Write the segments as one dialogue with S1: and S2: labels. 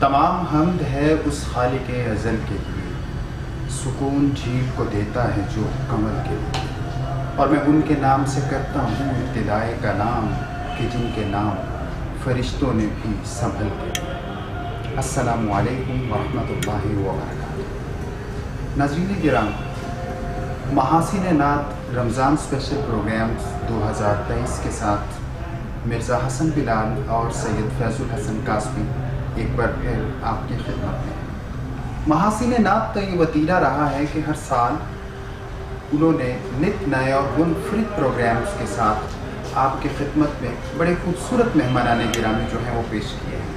S1: تمام حمد ہے اس خالق ازل کے لیے، سکون جھیل کو دیتا ہے جو کمل کے لیے، اور میں ان کے نام سے کرتا ہوں ابتدائے کلام کہ جن کے نام فرشتوں نے بھی سنبھل کے لیے۔ السلام علیکم ورحمۃ اللہ وبرکاتہ۔ ناظرین گرامی، محاسن نعت رمضان اسپیشل پروگرامز 2023 کے ساتھ مرزا حسن بلال اور سید فیض الحسن قاسمی ایک بار پھر آپ کی خدمت میں۔ محاسن نعت کا یہ وتیرہ رہا ہے کہ ہر سال انہوں نے نت نئے اور منفرد پروگرامز کے ساتھ آپ کی خدمت میں بڑے خوبصورت مہمانان گرامی جو ہیں وہ پیش کیے ہیں،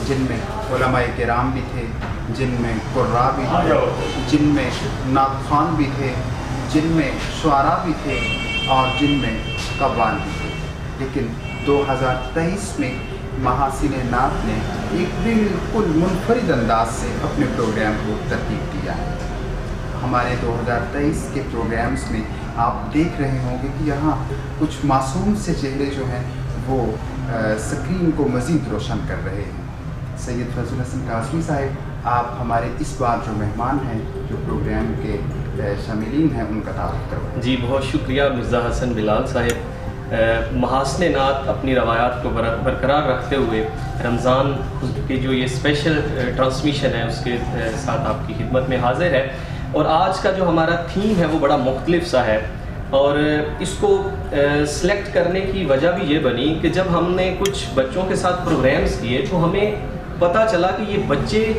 S1: جن میں علماء کرام بھی تھے، جن میں قراء بھی تھے، جن میں نعت خوان بھی تھے، جن میں شعراء بھی تھے اور جن میں قوال بھی تھے۔ لیکن 2023 میں محاسن نعت نے ایک بالکل منفرد انداز سے اپنے پروگرام کو ترتیب دیا ہے۔ ہمارے 2023 کے پروگرامز میں آپ دیکھ رہے ہوں گے کہ یہاں کچھ معصوم سے چہرے جو ہیں وہ اسکرین کو مزید روشن کر رہے ہیں۔ سید فیض الحسن قاسمی صاحب، آپ ہمارے اس بار جو مہمان ہیں، جو پروگرام کے شاملین ہیں، ان کا تعارف کروائیں۔
S2: جی بہت شکریہ مرزا حسن بلال صاحب۔ محاسن نعت اپنی روایات کو برقرار رکھتے ہوئے رمضان کے جو یہ اسپیشل ٹرانسمیشن ہے اس کے ساتھ آپ کی خدمت میں حاضر ہے، اور آج کا جو ہمارا تھیم ہے وہ بڑا مختلف سا ہے، اور اس کو سلیکٹ کرنے کی وجہ بھی یہ بنی کہ جب ہم نے کچھ بچوں کے ساتھ پروگرامز کیے تو ہمیں پتہ چلا کہ یہ بچے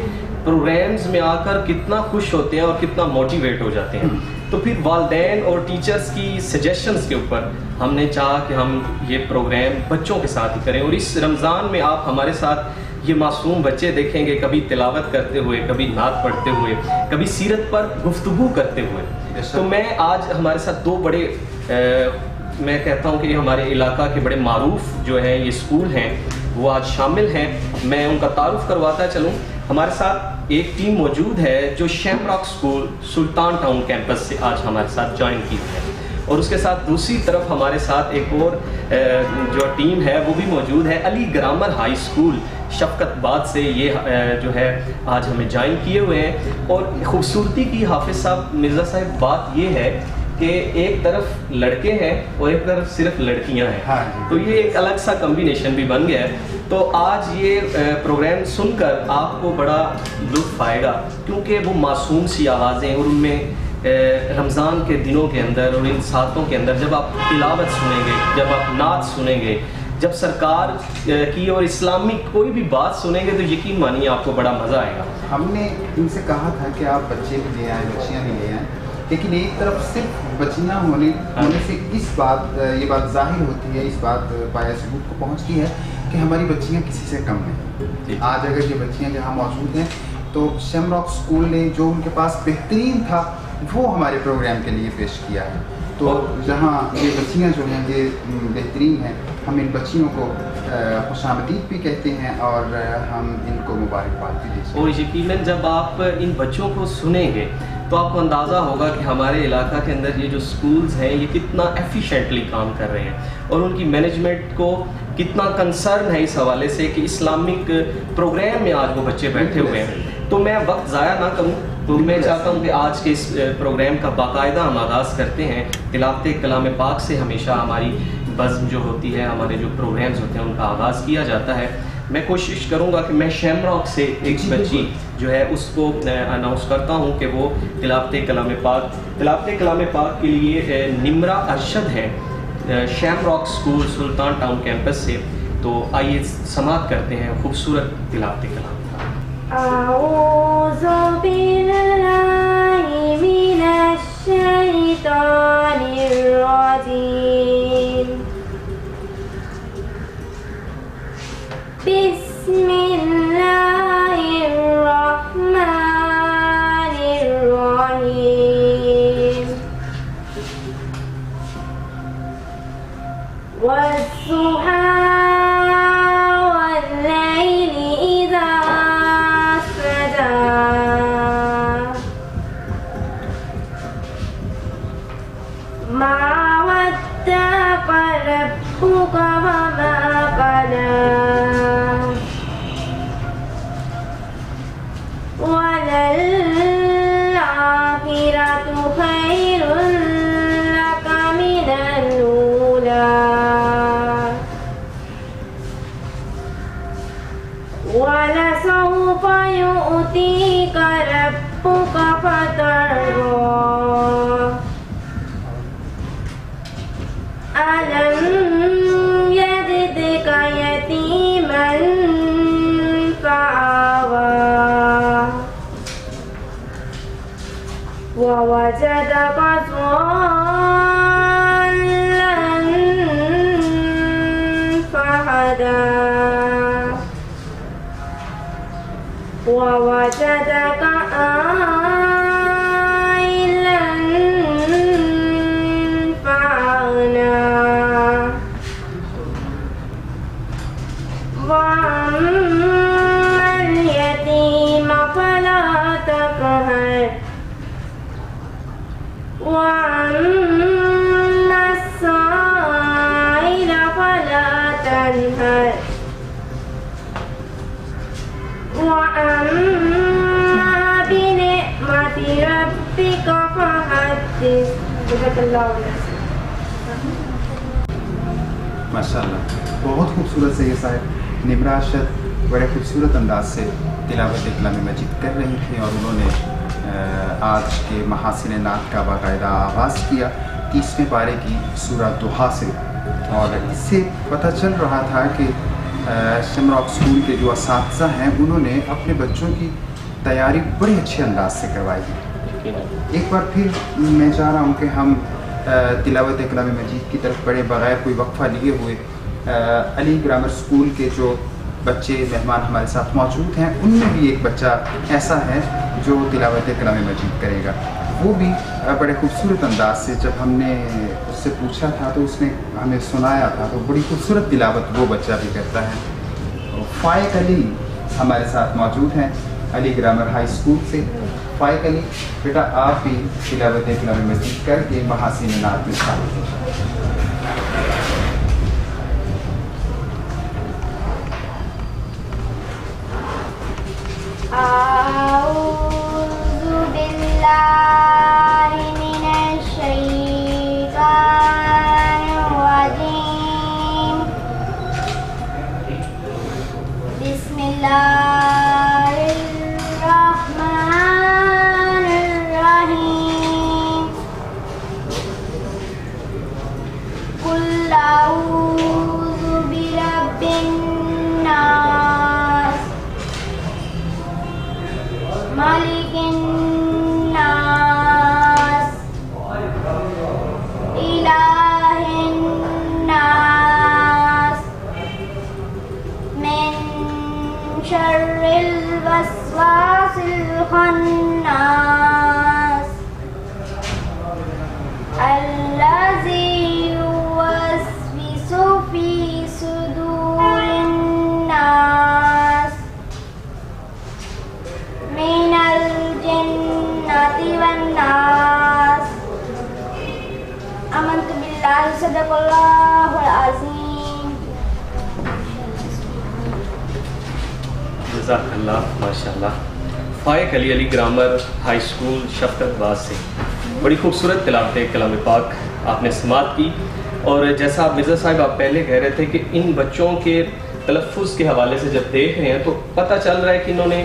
S2: پروگرامز میں آ کر کتنا خوش ہوتے ہیں اور کتنا موٹیویٹ ہو جاتے ہیں۔ تو پھر والدین اور ٹیچرز کی سجیشنز کے اوپر ہم نے چاہا کہ ہم یہ پروگرام بچوں کے ساتھ ہی کریں، اور اس رمضان میں آپ ہمارے ساتھ یہ معصوم بچے دیکھیں گے، کبھی تلاوت کرتے ہوئے، کبھی نعت پڑھتے ہوئے، کبھی سیرت پر گفتگو کرتے ہوئے۔ تو میں آج ہمارے ساتھ دو بڑے میں کہتا ہوں کہ یہ ہمارے علاقہ کے بڑے معروف جو ہیں یہ اسکول ہیں وہ آج شامل ہیں۔ میں ان کا تعارف کرواتا چلوں۔ ہمارے ساتھ ایک ٹیم موجود ہے جو شیم راک اسکول سلطان ٹاؤن کیمپس سے آج ہمارے ساتھ جوائن کی ہے، اور اس کے ساتھ دوسری طرف ہمارے ساتھ ایک اور جو ٹیم ہے وہ بھی موجود ہے علی گرامر ہائی اسکول شفقت باد سے، یہ جو ہے آج ہمیں جوائن کیے ہوئے ہیں۔ اور خوبصورتی کی حافظ صاحب مرزا صاحب بات یہ ہے کہ ایک طرف لڑکے ہیں اور ایک طرف صرف لڑکیاں ہیں، تو یہ ایک الگ سا کمبینیشن بھی بن گیا ہے۔ تو آج یہ پروگرام سن کر آپ کو بڑا لطف آئے گا، کیونکہ وہ معصوم سی آوازیں، اور ان میں رمضان کے دنوں کے اندر اور ان ساتوں کے اندر جب آپ تلاوت سنیں گے، جب آپ نعت سنیں گے، جب سرکار کی اور اسلامی کوئی بھی بات سنیں گے تو یقین مانیے آپ کو بڑا مزہ آئے گا۔
S1: ہم نے ان سے کہا تھا کہ آپ بچے بھی لے آئیں، بچیاں بھی لے آئیں، لیکن ایک طرف صرف بچیاں ہونے سے یہ بات ظاہر ہوتی ہے، اس بات پایہ ثبوت کو پہنچتی ہے کہ ہماری بچیاں کسی سے کم نہیں۔ آج اگر یہ بچیاں جہاں موجود ہیں تو شیم راک اسکول نے جو ان کے پاس بہترین تھا وہ ہمارے پروگرام کے لیے پیش کیا ہے۔ تو جہاں یہ بچیاں جو ہیں یہ بہترین ہیں، ہم ان بچیوں کو خوش آمدید بھی کہتے ہیں اور ہم ان کو مبارکباد بھی دیتے ہیں۔
S2: اور یقیناً جب آپ ان بچوں کو سنیں گے تو آپ کو اندازہ ہوگا کہ ہمارے علاقہ کے اندر یہ جو سکولز ہیں یہ کتنا ایفیشینٹلی کام کر رہے ہیں، اور ان کی مینجمنٹ کو کتنا کنسرن ہے اس حوالے سے کہ اسلامک پروگرام میں آج وہ بچے بیٹھے ہوئے ہیں۔ تو میں وقت ضائع نہ کروں، تو میں چاہتا ہوں کہ آج کے اس پروگرام کا باقاعدہ ہم آغاز کرتے ہیں۔ تلاوت کلام پاک سے ہمیشہ ہماری بزم جو ہوتی ہے، ہمارے جو پروگرامز ہوتے ہیں ان کا آغاز کیا جاتا ہے۔ میں کوشش کروں گا کہ میں شیم راک سے ایک بچی جو ہے اس کو اناؤنس کرتا ہوں کہ وہ تلاوت کلام پاک کے لیے نمرہ ارشد ہے شیم راک اسکول سلطان ٹاؤن کیمپس سے۔ تو آئیے سماعت کرتے ہیں خوبصورت تلاوت کلام۔
S3: اعوذ باللہ من الشیطان الرجیم، بسم اللہ الرحمن الرحیم، والضحیٰ واللیل اذا سجی، وَلَسَوْفَ يُؤْتِيكَ رَبُّكَ فَتَرْضَىٰ أَلَمْ يَجِدْكَ يَتِيمًا فَآوَىٰ وَوَجَدَكَ ضَالًّا فَهَدَىٰ وَوَجَدَكَ عَائِلًا فَأَغْنَىٰ وَأَمَّا الْيَتِيمَ فَلَا تَقْهَرْ وَأَمَّا السَّائِلَ فَلَا تَنْهَرْ وَأَمَّا بِنِعْمَةِ رَبِّكَ فَحَدِّثْ. صدق اللہ علیہ وسلم.
S1: ماشاء اللہ، بہت خوبصورت سے یہ صاحب نمرہ ارشد بڑے خوبصورت انداز سے تلاوت کلام مجید کر رہی تھیں، اور انہوں نے آج کے محاسن نعت کا باقاعدہ آغاز کیا 30ویں پارے کی سورہ دوحہ سے، اور اس سے پتہ چل رہا تھا کہ شمراک اسکول کے جو اساتذہ ہیں انہوں نے اپنے بچوں کی تیاری بڑے اچھے انداز سے کروائی ہے. ایک بار پھر میں چاہ رہا ہوں کہ ہم تلاوت کلام مجید کی طرف بڑھے بغیر کوئی وقفہ لیے ہوئے. علی گرامر اسکول کے جو بچے مہمان ہمارے ساتھ موجود ہیں ان میں بھی ایک بچہ ایسا ہے جو تلاوت کلام مجید کرے گا. وہ بھی بڑے خوبصورت انداز سے جب ہم نے اس سے پوچھا تھا تو اس نے ہمیں سنایا تھا، تو بڑی خوبصورت تلاوت وہ بچہ بھی کرتا ہے. فائق علی ہمارے ساتھ موجود ہیں علی گرامر ہائی اسکول سے. فائق علی بیٹا آپ بھی تلاوت کلام مجید کر کے محاسن نعت میں شامل ہیں.
S3: أعوذ بالله من الشيطان الرجيم. بسم الله الرحمن الرحيم. قل أعوذ برب الناس مالك الناس إله الناس من شر الوسواس الخناس الذي يوسوس في صدور الناس من الجنة والناس. آمنت بالله صدق الله العظيم.
S2: جزاک اللہ، ماشاء اللہ. فائق علی علی گرامر ہائی اسکول شفقت باز سے بڑی خوبصورت تلاوت کلام پاک آپ نے سماعت کی. اور جیسا آپ مرزا صاحب آپ پہلے کہہ رہے تھے کہ ان بچوں کے تلفظ کے حوالے سے جب دیکھ رہے ہیں تو پتہ چل رہا ہے کہ انہوں نے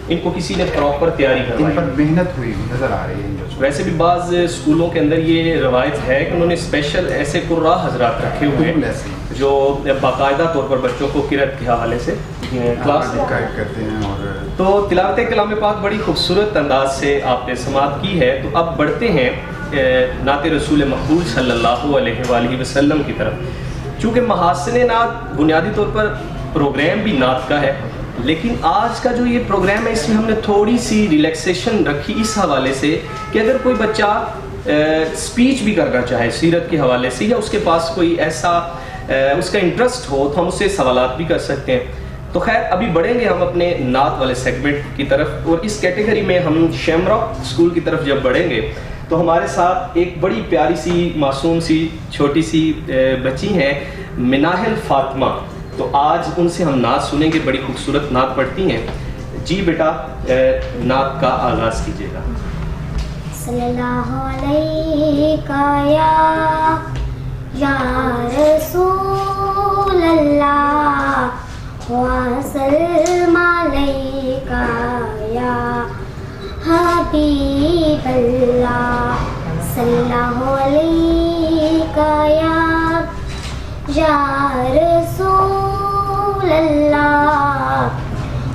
S2: ان کو کسی نے پراپر تیاری
S1: ان
S2: کروائی،
S1: پر محنت ہوئی نظر آ رہی ہے.
S2: ویسے بھی بعض اسکولوں کے اندر یہ روایت ہے کہ انہوں نے اسپیشل ایسے قراء حضرات رکھے ہوئے ہیں جو باقاعدہ طور پر بچوں کو قرأت کے حوالے سے کلاس
S1: گائیڈ کرتے ہیں. اور
S2: تو تلاوت کلام پاک بڑی خوبصورت انداز سے آپ نے سماعت کی ہے. تو اب بڑھتے ہیں نعت رسول مقبول صلی اللہ علیہ وآلہ وسلم کی طرف. چونکہ محاسن نعت بنیادی طور پر پروگرام بھی نعت کا ہے، لیکن آج کا جو یہ پروگرام ہے اس میں ہم نے تھوڑی سی ریلیکسیشن رکھی اس حوالے سے کہ اگر کوئی بچہ سپیچ بھی کرنا چاہے سیرت کے حوالے سے، یا اس کے پاس کوئی ایسا اس کا انٹرسٹ ہو، تو ہم اس سے سوالات بھی کر سکتے ہیں. تو خیر ابھی بڑھیں گے ہم اپنے نعت والے سیگمنٹ کی طرف، اور اس کیٹیگری میں ہم شیمراک اسکول کی طرف جب بڑھیں گے تو ہمارے ساتھ ایک بڑی پیاری سی معصوم سی چھوٹی سی بچی ہیں مناہل فاطمہ. تو آج ان سے ہم نعت سنیں گے، بڑی خوبصورت نعت پڑھتی ہیں. جی بیٹا نعت کا آغاز کیجیے گا.
S3: صلی اللہ علیہ یا رسول اللہ وسلم عليك يا حبيب الله صلى الله عليك يا رسول الله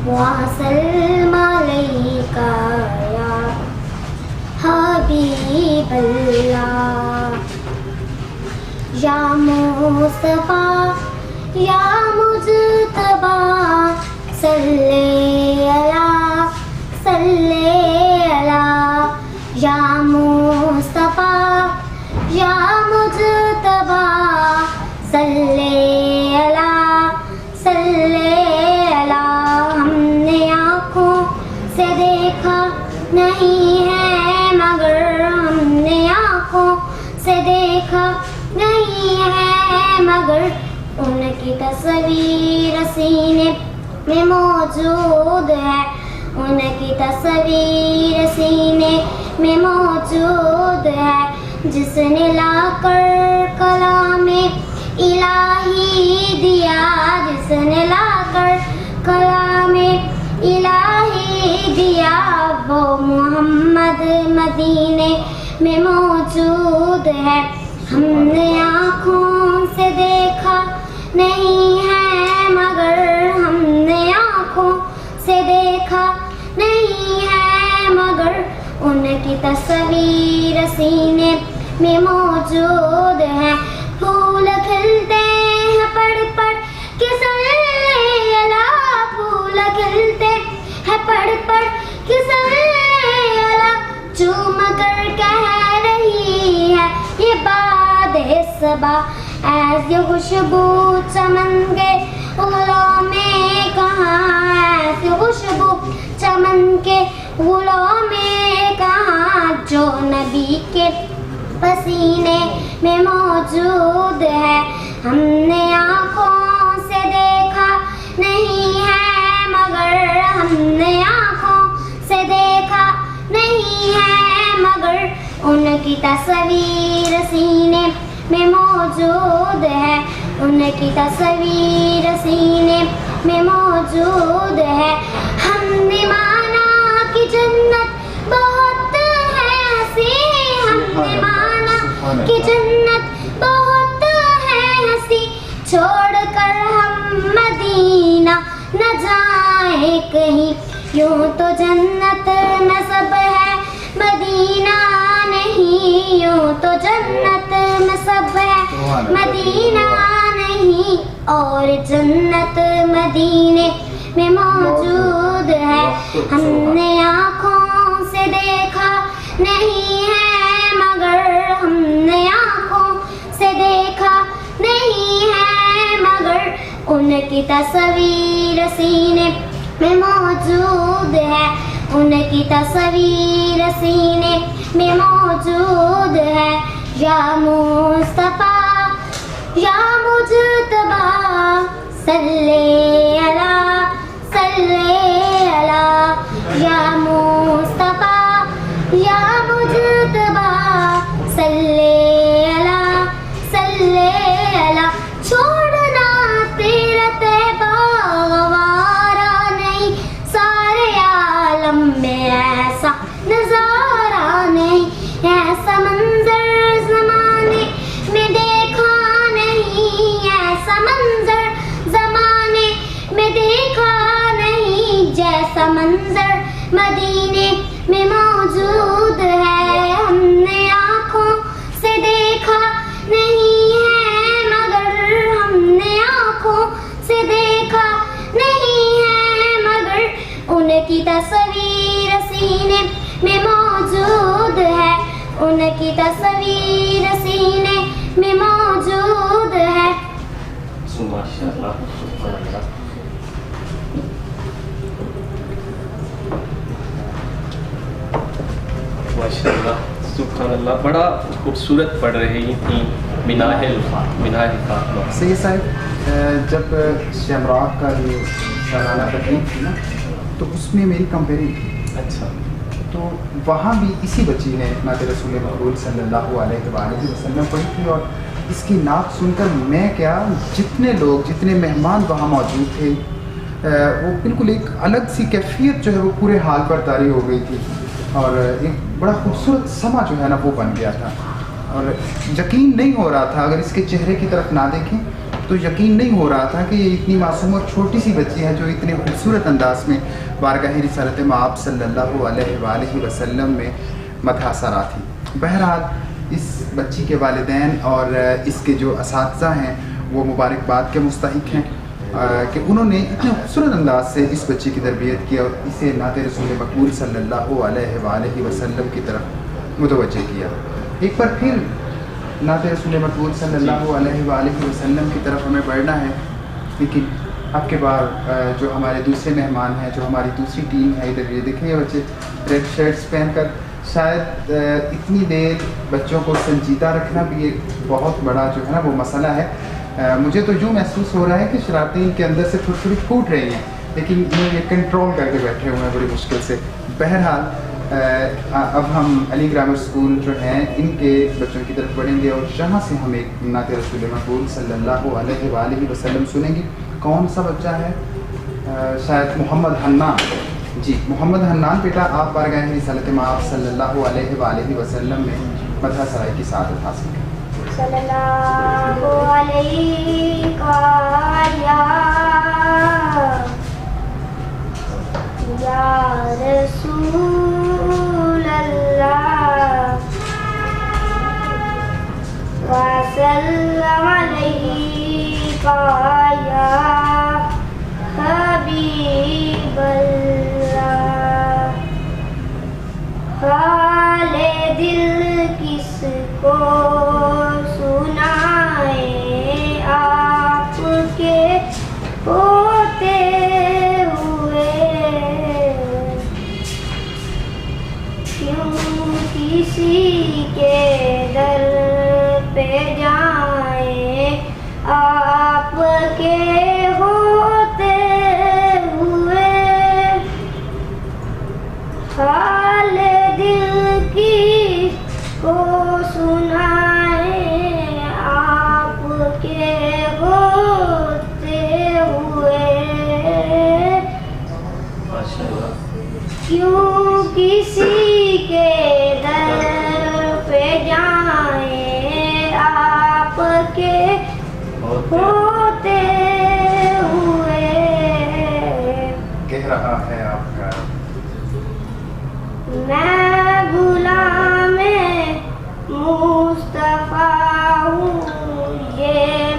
S3: وسلم عليك يا حبيب الله يا مصطفى يا مجتبى صلي على يا مصطفى يا مجتبى صلي على ہم نے آنکھوں سے دیکھا نہیں ہے مگر ہم نے آنکھوں سے دیکھا نہیں ہے مگر ان کی تصویر سینے میں موجود ہے ان کی تصویر سینے میں موجود ہے جس نے لا کر کلام الہی دیا جس نے لا کر کلام الہی دیا وہ محمد مدینے میں موجود ہے ہم نے آنکھوں سے دیکھا نہیں ہے مگر ہم نے آنکھوں سے دیکھا نہیں ہے مگر ان کی تصویر سینے میں موجود ہے پھول کھلتے ہیں پڑھ پڑھ کے صلی اللہ پھول کھلتے ہیں پڑھ پڑھ کے صلی اللہ چوم کر کہہ رہی ہے یہ باد صبا ایسی خوشبو چمن کے غلوں میں کہاں ایسی خوشبو چمن کے غلوں میں کہاں جو نبی کے پسینے میں موجود ہے ہم نے آنکھوں سے دیکھا نہیں ہے مگر ہم نے آنکھوں سے دیکھا نہیں ہے مگر ان کی تصویر سینے میں موجود ہے ان کی تصویر سینے میں موجود ہے ہم نے مانا کہ جنت بہت ہے ہنسی ہم نے مانا کہ جنت بہت ہے ہنسی چھوڑ کر ہم مدینہ نہ جائیں کہیں یوں تو جنت میں سب ہے مدینہ نہیں یوں تو جنت میں سب ہے مدینہ نہیں اور جنت مدینے میں موجود ہے ہم نے آنکھوں سے دیکھا نہیں ہے مگر ہم نے آنکھوں سے دیکھا نہیں ہے مگر ان کی تصویر سینے میں موجود ہے ان کی تصویر سینے میں موجود ہے یا مصطفیٰ یا مجتبی صلی علی یا مصطفیٰ یا مجتبی صلی علی چھوڑنا تیرا طیبہ گوارا نہیں سارے عالم میں ایسا نظارہ نہیں ایسا منظر زمانے میں دیکھا نہیں ایسا منظر زمانے میں دیکھا نہیں جیسا منظر مدینے میں موجود ہے ہم نے آنکھوں سے دیکھا نہیں ہے مگر ہم نے آنکھوں سے دیکھا نہیں ہے مگر ان کی تصویر سینے میں موجود ہے ان کی تصویر سینے میں موجود ہے
S2: ماشاءاللہ سبحان اللہ ماشاءاللہ سبحان اللہ بڑا خوبصورت پڑھ رہی تھیں مناہ فاطمہ
S1: سید صاحب جب شمراغ کا یہ سالانہ تقریب تھی نا تو اس میں میری کمپیئرنگ تھی
S2: اچھا
S1: تو وہاں بھی اسی بچی نے نعت رسول مقبول صلی اللہ علیہ وآلہ وسلم پڑھی تھی اور اس کی نعت سن کر میں کیا جتنے لوگ جتنے مہمان وہاں موجود تھے وہ بالکل ایک الگ سی کیفیت جو ہے وہ پورے حال پر طاری ہو گئی تھی، اور ایک بڑا خوبصورت سما جو ہے نا وہ بن گیا تھا، اور یقین نہیں ہو رہا تھا، اگر اس کے چہرے کی طرف نہ دیکھیں تو یقین نہیں ہو رہا تھا کہ یہ اتنی معصوم اور چھوٹی سی بچی ہے جو اتنے خوبصورت انداز میں بارگاہ رسالت مآب صلی اللہ علیہ وآلہ وسلم میں مدح سرا تھی۔ بہرحال اس بچی کے والدین اور اس کے جو اساتذہ ہیں وہ مبارکباد کے مستحق ہیں کہ انہوں نے اتنے خوبصورت انداز سے اس بچی کی تربیت کی اور اسے نعت رسول مقبول صلی اللہ علیہ وآلہ وسلم کی طرف متوجہ کیا۔ ایک بار پھر نعت رسول مقبول صلی اللہ علیہ وآلہ وسلم کی طرف ہمیں بڑھنا ہے، لیکن اب کے بار جو ہمارے دوسرے مہمان ہیں، جو ہماری دوسری ٹیم ہے، ادھر یہ دیکھیں یہ بچے ریڈ شرٹس پہن کر، شاید اتنی دیر بچوں کو سنجیدہ رکھنا بھی ایک بہت بڑا جو ہے نا وہ مسئلہ ہے۔ مجھے تو یوں محسوس ہو رہا ہے کہ شرارتیں ان کے اندر سے تھوڑی تھوڑی پھوٹ رہی ہیں، لیکن یہ کنٹرول کر کے بیٹھے ہوئے ہیں بڑی مشکل سے۔ بہرحال اب ہم علی گرامر اسکول جو ہیں ان کے بچوں کی طرف بڑھیں گے، اور جہاں سے ہم ایک نعت رسول مقبول صلی اللہ علیہ وآلہ وسلم سنیں گے۔ کون سا بچہ ہے؟ شاید محمد حنان۔ جی محمد حنان بیٹا، آپ بارگاہ رسالت مآب صلی اللہ علیہ وآلہ وسلم میں مدح سرائی کی سعادت حاصل کریں۔
S3: صلی اللہ علیہ یا رسول اللہ وسلم علیہ یا حبیب اللہ۔ حال دل کس کو سنائے آپ کے ہوتے ہوئے، کیوں کسی کے در پہ جائیں آپ کے ہوتے ہوئے، حال دل کی کو سنائے آپ کے ہوتے ہوئے، کیوں کسی کے در پہ جائیں آپ کے ہوتے ہوئے۔
S1: کہہ رہا ہے آپ کا
S3: میں غلام مصطفیٰ ہوں، یہ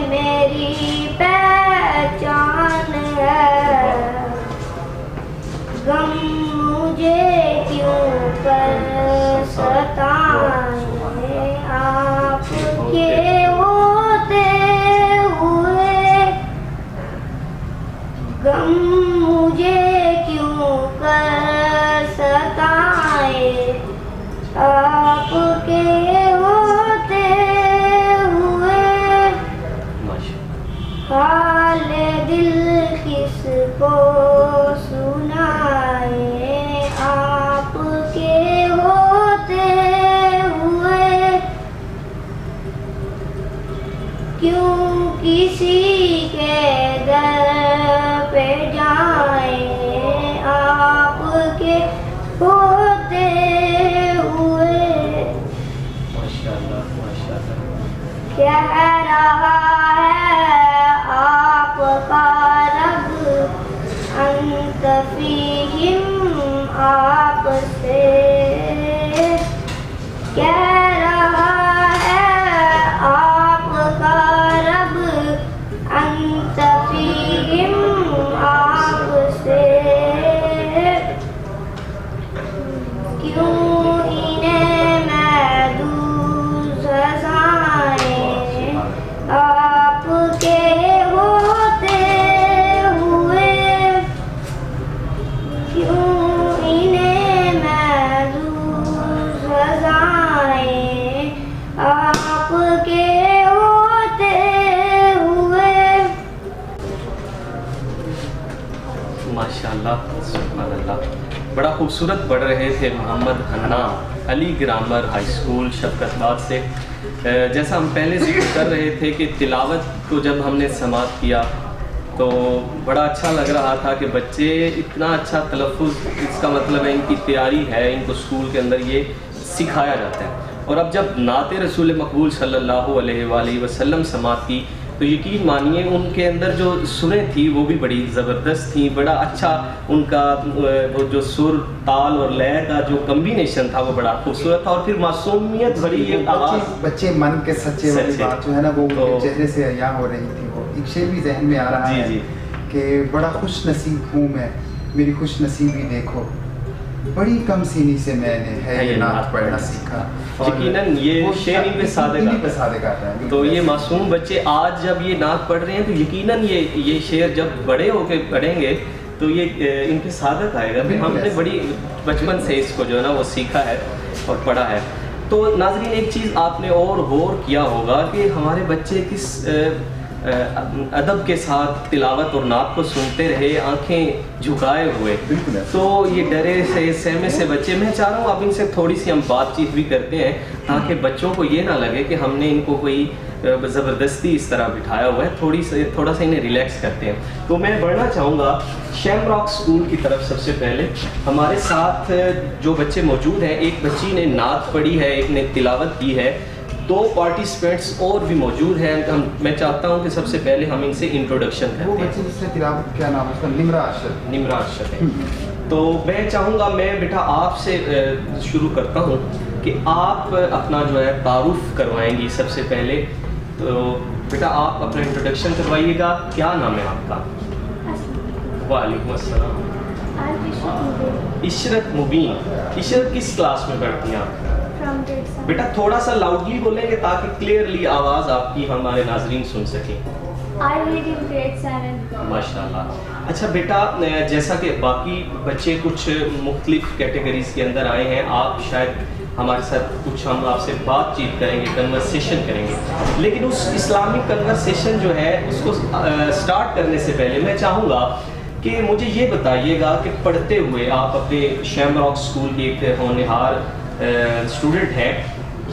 S3: میری پہچان ہے، غم مجھے کیوں کر ستائیں آپ کے ہوتے ہوئے، غم مجھے کیوں کر ستائیں آپ کے ہوتے ہوئے، حال دل کس کو سنائے آپ کے ہوتے ہوئے، کیوں کسی کے در پہ جائیں آپ کے ہوتے ہوئے۔ کہہ رہا ہے آپ کا رب انت فیہم آپ سے، کہہ رہا ہے آپ کا رب انت فیہم آپ سے، کیوں انہیں محدود سزائیں آپ کے ہوتے ہوئے، کیوں انہیں محدود سزائیں آپ کے ہوتے ہوئے۔
S2: ماشاءاللہ سبحان اللہ، بڑا خوبصورت پڑھ رہے تھے محمد حنان علی گرامر ہائی اسکول شفقت آباد سے۔ جیسا ہم پہلے ذکر کر رہے تھے کہ تلاوت کو جب ہم نے سماعت کیا تو بڑا اچھا لگ رہا تھا کہ بچے اتنا اچھا تلفظ، اس کا مطلب ہے ان کی تیاری ہے، ان کو اسکول کے اندر یہ سکھایا جاتا ہے. اور اب جب نعت رسول مقبول صلی اللہ علیہ وآلہ وسلم سماعت کی تو یقین مانیے ان کے اندر جو سریں تھیں وہ بھی بڑی زبردست تھیں. بڑا اچھا ان کا وہ جو سر تال اور لے کا جو کمبینیشن تھا وہ بڑا خوبصورت تھا. اور پھر معصومیت بڑی یہ آواز،
S1: بچے من کے سچے والی بات جو ہے نا وہ چہرے سے عیاں ہو رہی تھی. وہ ایک شعر بھی ذہن میں آ رہا ہے کہ بڑا خوش نصیب ہوں میں، میری خوش نصیبی دیکھو، بڑی کم سینی سے میں نے ہے یہ نعت پڑھنا سیکھا.
S2: یقیناً یہ شعر ان پہ صادق آتا ہے. تو یہ معصوم بچے آج جب یہ نعت پڑھ رہے ہیں تو یقیناً یہ شعر جب بڑے ہو کے پڑھیں گے تو یہ ان پہ صادق آئے گا کہ ہم نے بڑی بچپن سے اس کو جو ہے نا وہ سیکھا ہے اور پڑھا ہے. تو ناظرین ایک چیز آپ نے اور غور کیا ہوگا کہ ہمارے بچے کس ادب کے ساتھ تلاوت اور نعت کو سنتے رہے، آنکھیں جھکائے ہوئے. تو یہ ڈرے سے سہمے سے بچے، میں چاہ رہا ہوں اب ان سے تھوڑی سی ہم بات چیت بھی کرتے ہیں تاکہ بچوں کو یہ نہ لگے کہ ہم نے ان کو کوئی زبردستی اس طرح بٹھایا ہوا ہے. تھوڑا سا انہیں ریلیکس کرتے ہیں. تو میں بڑھنا چاہوں گا شیمراک اسکول کی طرف. سب سے پہلے ہمارے ساتھ جو بچے موجود ہیں، ایک بچی نے نعت پڑھی ہے، ایک نے تلاوت کی ہے، 2 پارٹیسپینٹس اور بھی موجود ہیں. میں چاہتا ہوں کہ سب سے پہلے ہم ان سے انٹروڈکشن کرتے ہیں.
S1: وہ بچے جس نے تلاوت کیا نام ہے اس کا؟ نمرہ ارشد ہے.
S2: تو میں چاہوں گا میں بیٹا آپ سے شروع کرتا ہوں کہ آپ اپنا جو ہے تعارف کروائیں گی سب سے پہلے. تو بیٹا آپ اپنا انٹروڈکشن کروائیے گا. کیا نام ہے آپ کا؟ وعلیکم السلام. عشرت مبین. عشرت کس کلاس میں پڑھتی ہیں آپ؟ بیٹا تھوڑا سا لاؤڈلی بولیں گے تاکہ کلیئرلی آواز آپ کی ہمارے ناظرین سن سکیں. ماشاء اللہ. اچھا بیٹا، جیسا کہ باقی بچے کچھ مختلف کیٹیگریز کے اندر آئے ہیں، آپ شاید ہمارے ساتھ کچھ ہم آپ سے بات چیت کریں گے، کنورسیشن کریں گے، لیکن اس اسلامک کنورسیشن جو ہے اس کو سٹارٹ کرنے سے پہلے میں چاہوں گا کہ مجھے یہ بتائیے گا کہ پڑھتے ہوئے آپ اپنے شیمراک اسکول کی ایک ہونہار اسٹوڈنٹ ہیں،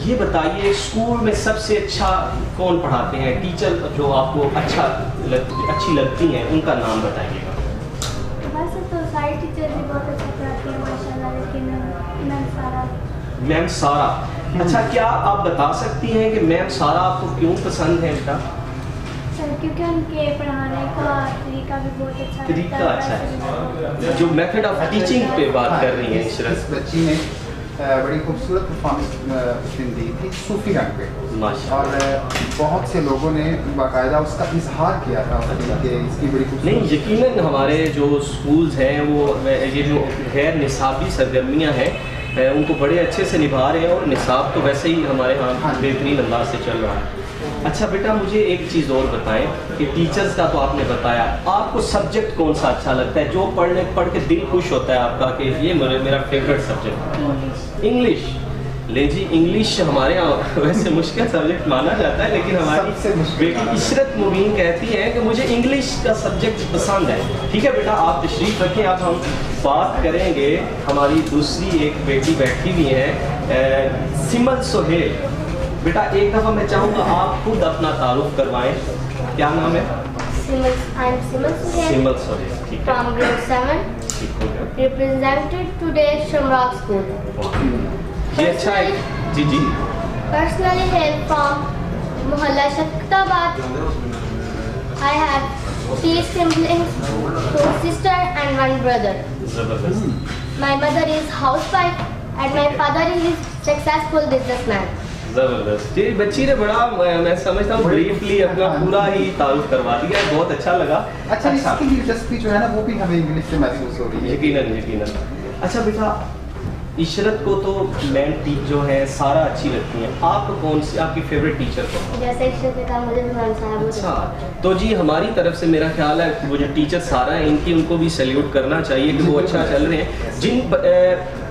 S2: یہ بتائیے اسکول میں سب سے اچھا کون پڑھاتے ہیں؟ ٹیچر جو آپ کو اچھی لگتی ہیں ان کا نام بتائیے گا.
S3: ویسے تو ساری ٹیچر بھی بہت اچھا پڑھاتی ہیں ماشاءاللہ، لیکن
S2: میم سارا. اچھا کیا آپ بتا سکتی ہیں کہ میم سارا آپ کو کیوں پسند ہے بیٹا؟
S3: سر کیونکہ ان کے پڑھانے کا طریقہ بھی بہت اچھا ہے.
S2: طریقہ اچھا ہے. جو میتھڈ آف ٹیچنگ پہ بات کر رہی ہیں عشرت.
S1: اس بچی نے بڑی خوبصورت پرفارمنس دی تھی صوفی رنگ پہ، اور بہت سے لوگوں نے باقاعدہ اس کا اظہار کیا تھا کہ اس کی بڑی خوبصورت.
S2: نہیں یقیناً ہمارے جو اسکولز ہیں وہ یہ جو غیر نصابی سرگرمیاں ہیں ان کو بڑے اچھے سے نبھا رہے ہیں، اور نصاب تو ویسے ہی ہمارے ہاں بہترین انداز سے چل رہا ہے. اچھا بیٹا مجھے ایک چیز اور بتائیں کہ ٹیچرز کا تو آپ نے بتایا، آپ کو سبجیکٹ کون سا اچھا لگتا ہے جو پڑھ کے دل خوش ہوتا ہے آپ کا کہ یہ میرا فیوریٹ سبجیکٹ؟ انگلش. لے جی انگلش ہمارے یہاں ویسے مشکل سبجیکٹ مانا جاتا ہے، لیکن ہماری بیٹی عشرت مبین کہتی ہے کہ مجھے انگلش کا سبجیکٹ پسند ہے. ٹھیک ہے بیٹا آپ تشریف رکھیں. اب ہم بات کریں گے، ہماری دوسری ایک بیٹی بیٹھی ہوئی ہے سمل سہیل. بیٹا ایک دفعہ میں چاہوں گا آپ خود اپنا تعارف کروائیں. کیا نام ہے؟
S3: سمل
S2: سہیل. ٹھیک ہے.
S3: From grade 7, represented today's Shamrock School.
S2: جی اچھا ہے. جی جی.
S3: Personally hail from Mohalla Shaktabad. I have 3 siblings, 2 sisters and 1 brother.
S2: زبردست.
S3: My mother is housewife and my father is successful businessman.
S2: زبردست. جی بچی نے بڑا میں سمجھتا ہوں بریفلی اپنا پورا ہی تعارف کروا دیا، بہت اچھا لگا.
S1: اچھا اس کی دلچسپی جو ہے نا وہ بھی ہمیں انگلش سے محسوس ہو رہی ہے.
S2: یقیناً. اچھا بیٹا عشرت کو تو میم جو ہے سارا اچھی لگتی ہیں، آپ کو کون سی آپ کی فیوریٹ ٹیچر کون؟
S3: جیسے عشرت نے کہا مجھے میم سارا.
S2: اچھا تو جی ہماری طرف سے میرا خیال ہے وہ جو ٹیچر سارا ہیں ان کو بھی سیلیوٹ کرنا چاہیے کہ وہ اچھا چل رہے ہیں. جن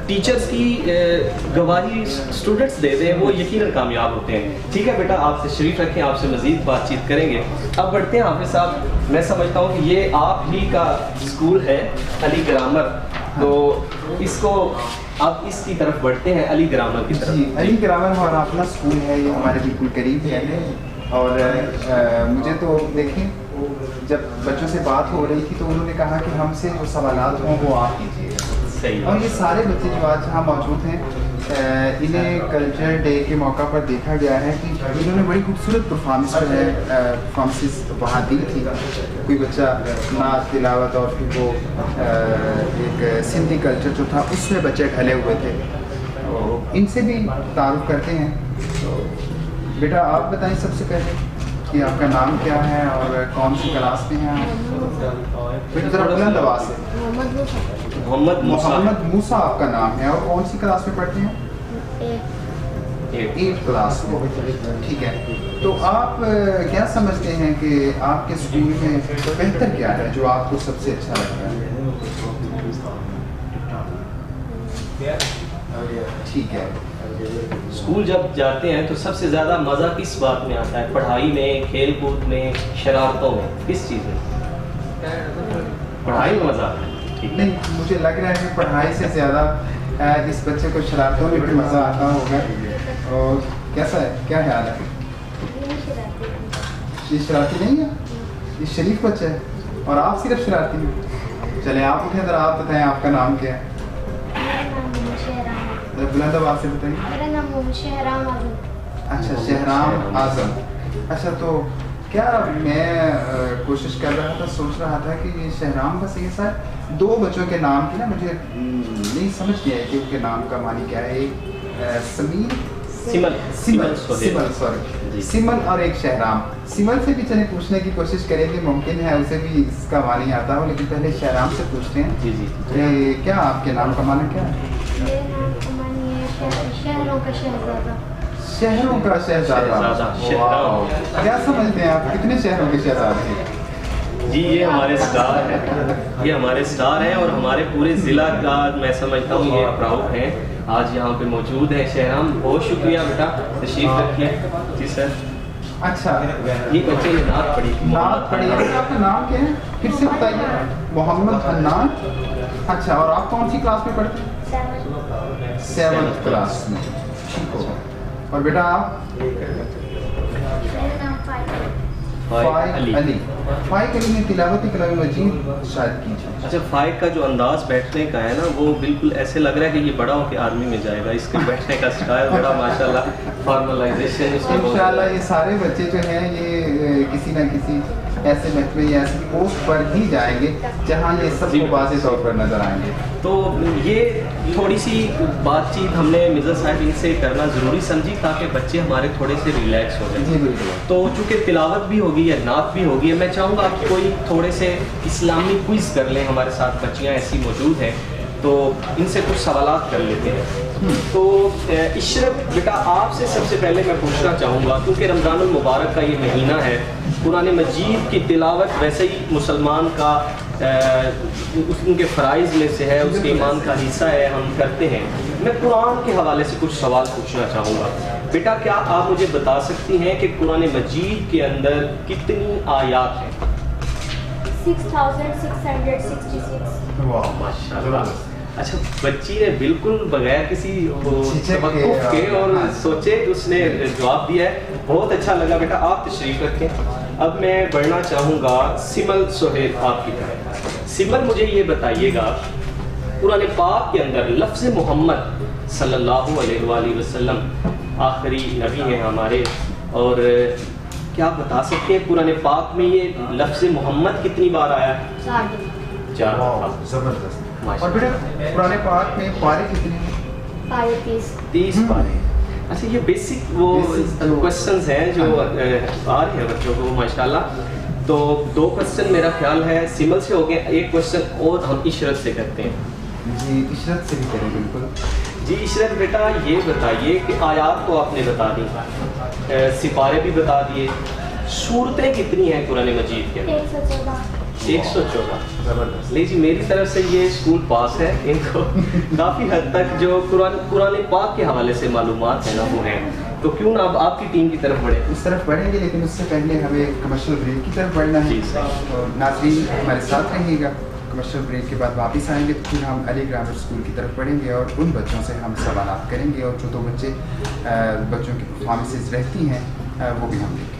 S2: ٹیچرز کی گواہی اسٹوڈنٹس دے دیں وہ یقیناً کامیاب ہوتے ہیں. ٹھیک ہے بیٹا آپ تشریف رکھیں، آپ سے مزید بات چیت کریں گے. اب بڑھتے ہیں حافظ صاحب. میں سمجھتا ہوں کہ یہ آپ ہی کا اسکول ہے علی گرامر، تو اس کو آپ اس کی طرف بڑھتے ہیں علی گرامر کی طرف.
S1: جی علی گرامر ہمارا اپنا اسکول ہے، یہ ہمارے بالکل قریب ہے. اور مجھے تو دیکھیں جب بچوں سے بات ہو رہی تھی تو انہوں نے کہا کہ ہم سے جو سوالات ہوں وہ آپ کیجیے گا.
S2: صحیح.
S1: اور یہ سارے بچے جو آج یہاں موجود ہیں انہیں کلچر ڈے کے موقع پر دیکھا گیا ہے کہ انہوں نے بڑی خوبصورت پرفارمنس جو ہے پرفارمنسز وہاں دی تھی. کوئی بچہ نعت تلاوت اور پھر وہ ایک سندھی کلچر جو تھا اس میں بچے ڈھلے ہوئے تھے. ان سے بھی تعارف کرتے ہیں. تو بیٹا آپ بتائیں سب سے پہلے کہ آپ کا نام کیا ہے اور کون سی کلاس میں ہیں آپ؟ بیٹا ذرا بلند آواز سے. محمد موسیٰ آپ کا نام ہے اور کون سی کلاس میں پڑھتے ہیں؟ 8 کلاس میں. ٹھیک ہے. تو آپ کیا سمجھتے ہیں کہ آپ کے اسکول میں بہتر کیا ہے جو آپ کو سب سے اچھا لگتا ہے؟ ٹھیک ہے.
S2: اسکول جب جاتے ہیں تو سب سے زیادہ مزہ کس بات میں آتا ہے؟ پڑھائی میں، کھیل کود میں، شرارتوں میں، کس چیز میں؟ پڑھائی میں مزہ آتا ہے.
S1: نہیں مجھے لگ رہا ہے کہ پڑھائی سے زیادہ اس بچے کو شرارتوں میں بھی مزہ آتا ہوگا. اور کیسا ہے، کیا خیال ہے؟ یہ شرارتی نہیں ہے، یہ شریف بچہ ہے اور آپ صرف شرارتی ہیں. چلیں آپ اٹھیں ذرا، آپ بتائیں آپ کا نام کیا ہے؟ بلند آواز سے بتائیے.
S3: میرا نام شہرام اعظم.
S1: اچھا شہرام اعظم. اچھا تو کیا میں کوشش کر رہا تھا، سوچ رہا تھا کہ یہ شہرام بس یہ سر 2 بچوں کے نام کی نا مجھے نہیں سمجھ گیا ہے کہ ان کے نام کا معنی کیا ہے. ایک سمل سوری سمل اور ایک شہرام. سمل سے بھی چلیں پوچھنے کی کوشش کریں گے، ممکن ہے اسے بھی اس کا معنی آتا ہو، لیکن پہلے شہرام سے پوچھتے ہیں.
S2: جی جی.
S1: کیا آپ کے نام کا معنی کیا ہے؟
S3: میرے نام کا معنی ہے شہروں کا شہزادہ.
S1: شہروں کا شہزادہ. کیا سمجھتے ہیں آپ کتنے شہروں کے شہزادے ہیں؟
S2: جی یہ ہمارے اسٹار ہیں، یہ ہمارے اسٹار ہیں اور ہمارے پورے ضلع کا میں سمجھتا ہوں یہ پراؤڈ ہیں. آج یہاں پہ موجود ہیں. شہرام بہت شکریہ بیٹا، تشریف رکھیے. جی سر.
S1: اچھا
S2: یہ بچے نے نعت پڑھی تھی.
S1: نعت پڑھی ہے. آپ کا نام کیا ہے پھر سے بتائیے؟ محمد حنان. اچھا اور آپ کون سی کلاس میں پڑھتے ہیں؟ 7th کلاس میں. ٹھیک ہو. اور بیٹا آپ؟
S3: میرا نام
S1: فائق علی. فائق علی نے تلاوت کلام مجید شاید کی.
S2: اچھا فائق کا جو انداز بیٹھنے کا ہے نا وہ بالکل ایسے لگ رہا ہے کہ یہ بڑا ہو کے آرمی میں جائے گا. اس کے بیٹھنے کا اسٹائل بڑا ماشاءاللہ فارملائزیشن اس میں.
S1: انشاءاللہ یہ سارے بچے جو ہیں یہ کسی نہ کسی ایسے محکمے یا ایسی پوسٹ پر ہی جائیں گے جہاں یہ سب کو واضح طور پر نظر آئیں گے.
S2: تو یہ تھوڑی سی بات چیت ہم نے مرزا صاحب ان سے کرنا ضروری سمجھی تاکہ بچے ہمارے تھوڑے سے ریلیکس ہو جائیں.
S1: جی بالکل.
S2: تو چونکہ تلاوت بھی ہوگی یا نعت بھی ہوگی، میں چاہوں گا کہ کوئی تھوڑے سے اسلامی کوئز کر لیں. ہمارے ساتھ بچیاں ایسی موجود ہیں تو ان سے کچھ سوالات کر لیتے ہیں. تو عشرت بیٹا آپ سے سب سے پہلے میں پوچھنا چاہوں گا، کیونکہ رمضان المبارک کا یہ مہینہ ہے، قرآن مجید کی تلاوت ویسے ہی مسلمان کا ان کے فرائض میں سے ہے، اس کے ایمان کا حصہ ہے، ہم کرتے ہیں. میں قرآن کے حوالے سے کچھ سوال پوچھنا چاہوں گا. بیٹا کیا آپ مجھے بتا سکتی ہیں کہ قرآن مجید کے اندر کتنی آیات ہیں؟
S3: 6666.
S1: واہ
S2: ماشاءاللہ. اچھا بچی نے بالکل بغیر کسی توقف کے اور سوچے اس نے جواب دیا ہے. بہت اچھا لگا بیٹا. آپ تشریف رکھیں. اب میں بڑھنا چاہوں گا سمل سہیل آپ کی طرف. سمل مجھے یہ بتائیے گا قرآن پاک کے اندر لفظ محمد صلی اللہ علیہ وآلہ وسلم آخری نبی ہیں ہمارے، اور کیا آپ بتا سکتے ہیں قرآن پاک میں یہ لفظ محمد کتنی بار آیا ہے؟ 4 دفعہ.
S1: زبردست. اور بیٹا قرآن پاک میں پارے کتنے ہیں؟
S2: 30 پارے. اچھا یہ بیسک وہ کوشچنز ہیں جو آ رہے ہیں بچوں کو ماشاءاللہ. تو 2 کوشچن میرا خیال ہے سمل سے ہو گئے. ایک کوشچن اور ہم عشرت سے کرتے ہیں.
S1: جی عشرت سے بھی کریں بالکل.
S2: جی عشرت بیٹا یہ بتائیے کہ آیات کو آپ نے بتا دی، سپارے بھی بتا دیے، سورتیں کتنی ہیں قرآن مجید کے اندر؟ 114.
S1: زبردست.
S2: لے جی میری طرف سے یہ اسکول پاس ہے. ان کو کافی حد تک جو قرآن پاک کے حوالے سے معلومات ہیں نا وہ ہیں. تو کیوں نہ اب آپ کی ٹیم کی طرف بڑھیں؟
S1: اس طرف بڑھیں گے، لیکن اس سے پہلے ہمیں کمرشل بریک کی طرف بڑھنا ہے.
S2: جی صحیح.
S1: اور ناظرین ہمارے ساتھ رہیے گا. کمرشل بریک کے بعد واپس آئیں گے تو پھر ہم علی گرامر اسکول کی طرف بڑھیں گے اور ان بچوں سے ہم سوالات کریں گے، اور جو 2 بچوں کی پرفارمنسز رہتی ہیں وہ بھی ہم دیکھیں گے.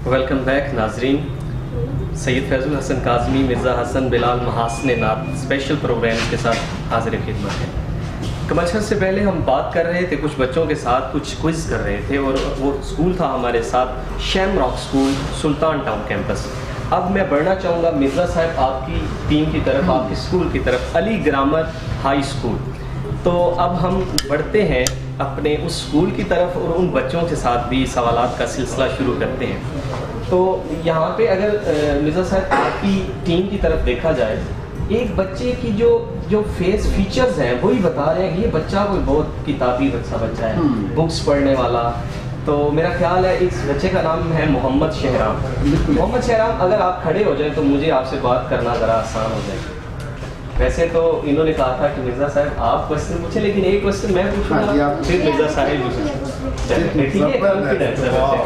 S2: ویلکم بیک ناظرین. سید فیض الحسن کاظمی مرزا حسن بلال محاسن نعت اسپیشل پروگرام کے ساتھ حاضر خدمت ہے. کمرشل سے پہلے ہم بات کر رہے تھے کچھ بچوں کے ساتھ کچھ کوئز کر رہے تھے, اور وہ اسکول تھا ہمارے ساتھ شیم راک اسکول سلطان ٹاؤن کیمپس. اب میں بڑھنا چاہوں گا مرزا صاحب آپ کی ٹیم کی طرف, آپ کے اسکول کی طرف, علی گرامر ہائی اسکول. تو اب ہم بڑھتے ہیں اپنے اس اسکول کی طرف اور ان بچوں کے ساتھ بھی سوالات کا سلسلہ شروع کرتے ہیں. تو یہاں پہ اگر مرزا صاحب آپ کی ٹیم کی طرف دیکھا جائے, ایک بچے کی جو فیس فیچرز ہیں وہی بتا رہے ہیں کہ یہ بچہ کوئی بہت کتابی بچہ ہے, بکس پڑھنے والا. تو میرا خیال ہے اس بچے کا نام ہے محمد شہرام. محمد شہرام, اگر آپ کھڑے ہو جائیں تو مجھے آپ سے بات کرنا ذرا آسان ہو جائے. ویسے تو انہوں نے کہا تھا کہ مرزا صاحب آپ کوشچن پوچھیں, لیکن ایک کوشچن میں پوچھوں گا پھر مرزا صاحب پوچھیں. ٹھیک ہے,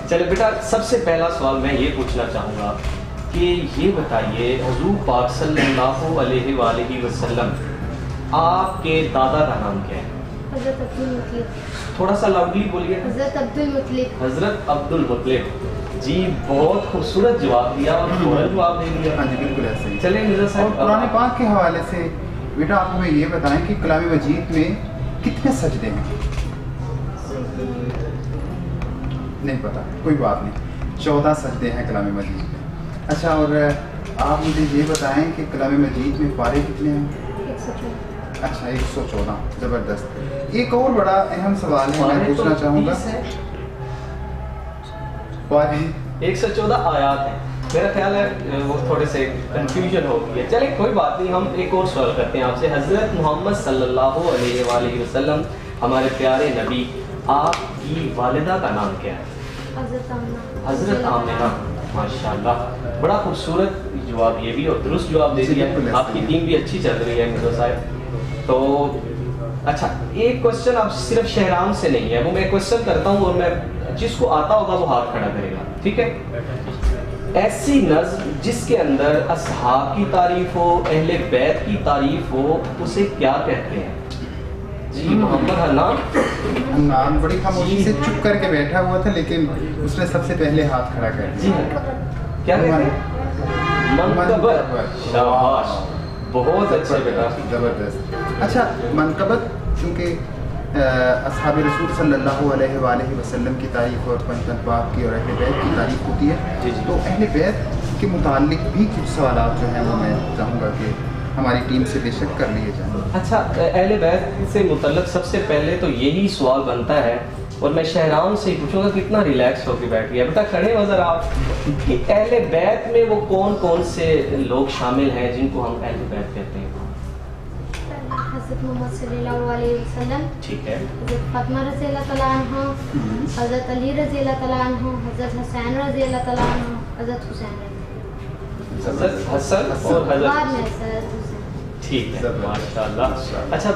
S2: چلے بیٹا, سب سے پہلا سوال میں یہ پوچھنا چاہوں گا کہ یہ بتائیے حضور پاک صلی اللہ علیہ وآلہ وسلم آپ کے دادا کا نام کیا ہے؟
S3: حضرت عبد المطلب.
S2: تھوڑا سا لاؤڈلی بولیے.
S3: حضرت عبد المطلب.
S2: حضرت عبد المطلب. جی بہت خوبصورت جواب دیا اور فوراً جواب دے دیا.
S1: ہاں جی بالکل ایسے ہی.
S2: چلیں مرزا صاحب,
S1: قرآن پاک کے حوالے سے بیٹا آپ ہمیں یہ بتائیں کہ کلام مجید میں کتنے سجدے ہیں؟ نہیں پتا, کوئی بات نہیں, 14 سجدے ہیں کلام مجید میں. اچھا, اور آپ مجھے یہ بتائیں کہ کلام مجید میں پارے کتنے ہیں؟
S3: 114.
S1: اچھا 114, زبردست. ایک اور بڑا اہم سوال ہے میں پوچھنا چاہوں گا. پارے
S2: 114 آیات ہیں. میرا خیال ہے وہ تھوڑے سے کنفیوژن ہو گئی ہے. چلیں کوئی بات نہیں, ہم ایک اور سوال کرتے ہیں آپ سے. حضرت محمد صلی اللہ علیہ وآلہ وسلم ہمارے پیارے نبی, آپ کی والدہ کا نام کیا ہے؟ حضرت آمنہ. ماشاء اللہ, بڑا خوبصورت جواب یہ بھی, اور درست جواب دے دیا. آپ کی ٹیم بھی اچھی چل رہی ہے مرزا صاحب. تو اچھا, ایک کوشچن اب صرف شہرام سے نہیں ہے, وہ میں کوشچن کرتا ہوں اور میں جس کو آتا ہوگا وہ ہاتھ کھڑا کرے گا, ٹھیک ہے؟ ایسی نظم جس کے اندر اصحاب کی تعریف ہو, اہل بیت کی تعریف ہو, اسے کیا کہتے ہیں؟ جی محمد
S1: حنان بڑی خاموشی سے چپ کر کے بیٹھا ہوا تھا, لیکن اس نے سب سے پہلے ہاتھ کھڑا کر دیا.
S2: جی کیا کہتے ہیں؟ منقبت. شاباش, بہت اچھا بیٹا,
S1: زبردست. اچھا, منقبت چونکہ اصحاب رسول صلی اللہ علیہ وآلہ وسلم کی تعریف اور پنجتن پاک کی اور اہل بیت کی تعریف ہوتی ہے, تو اہل بیت کے متعلق بھی کچھ سوالات جو ہیں وہ میں چاہوں گا کہ ہماری ٹیم سے بے شک کر لیے جائیں.
S2: اچھا, اہل بیت سے متعلق سب سے پہلے تو یہی سوال بنتا ہے, اور میں شہرام سے ہی پوچھوں گا کتنا ریلیکس ہو کے بیٹھ گیا. بیٹا کھڑے ہو ذرا آپ, کہ اہل بیت میں وہ کون کون سے لوگ شامل ہیں جن کو ہم اہل بیت کہتے ہیں؟
S3: حضرت محمد صلی اللہ علیہ وسلم,
S2: ٹھیک ہے,
S3: حضرت فاطمہ رضی اللہ تعالیٰ عنہ, حضرت علی رضی اللہ تعالیٰ عنہ, حضرت حسین رضی اللہ تعالیٰ عنہ, حضرت حسین رضی اللہ,
S2: حضرت حسن اور
S3: بعد
S2: حضرت,
S3: میں حضرت حسین.
S2: ٹھیک ہے, ماشاء اللہ. اچھا,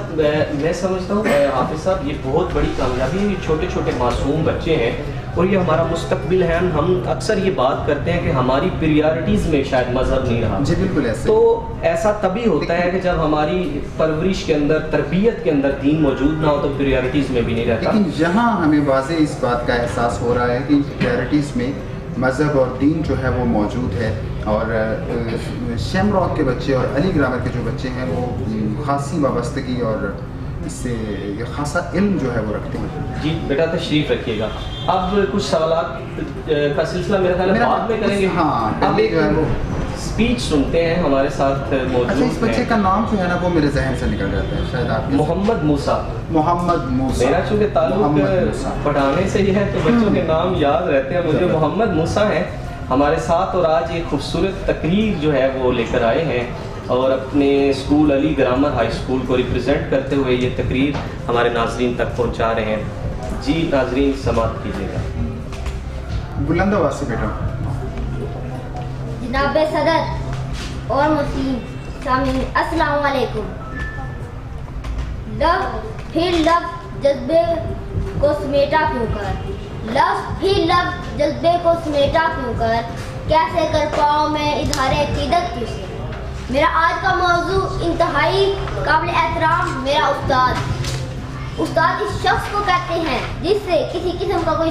S2: میں سمجھتا ہوں حافظ صاحب یہ بہت بڑی کامیابی ہے. یہ چھوٹے چھوٹے معصوم بچے ہیں اور یہ ہمارا مستقبل ہے. ہم اکثر یہ بات کرتے ہیں کہ ہماری پریارٹیز میں شاید مذہب نہیں رہا.
S1: جی بالکل ایسے.
S2: تو ایسا تبھی ہوتا ہے کہ جب ہماری پرورش کے اندر, تربیت کے اندر دین موجود نہ ہو تو پریارٹیز میں بھی نہیں رہتا.
S1: لیکن یہاں ہمیں واضح اس بات کا احساس ہو رہا ہے کہ پریارٹیز میں مذہب اور دین جو ہے وہ موجود ہے, اور شیم راک کے بچے اور علی گرامر کے جو بچے ہیں وہ خاصی وابستگی اور اس سے خاصا علم جو ہے وہ رکھتے ہیں.
S2: جی بیٹا تشریف رکھیے گا. اب کچھ سوالات کا سلسلہ میرا خیال ہے بعد میں کریں گے.
S1: ہاں,
S2: اب ایک اسپیچ سنتے ہیں, ہمارے ساتھ موجود
S1: اچھا, اس بچے کا نام جو ہے نا وہ میرے ذہن سے نکل جاتا ہے شاید آپ.
S2: محمد موسیٰ.
S1: محمد موسیٰ.
S2: میرا چونکہ تعلق پڑھانے سے ہی ہے تو بچوں کے نام یاد رہتے ہیں مجھے. محمد موسیٰ ہیں ہمارے ساتھ, اور آج ایک خوبصورت تقریر جو ہے وہ لے کر آئے ہیں, اور اپنے اسکول علی گرامر ہائی اسکول کو ریپرزینٹ کرتے ہوئے یہ تقریر ہمارے ناظرین تک پہنچا رہے ہیں. جی ناظرین سماعت کیجیے گا.
S1: بلند آواز سے بیٹا.
S3: جناب صدر اور مسلم سامعین السلام علیکم. لفظ پھر لفظ جذبے کو سمیٹا کیوں کر, لفظ پھر لفظ جذبے کو سمیٹا کیوں کر, کیسے کر پاؤں میں اظہار عقیدت کیوں سے. میرا آج کا موضوع انتہائی قابل احترام میرا استاد. استاد اس شخص کو کہتے ہیں جس سے کسی قسم کا کوئی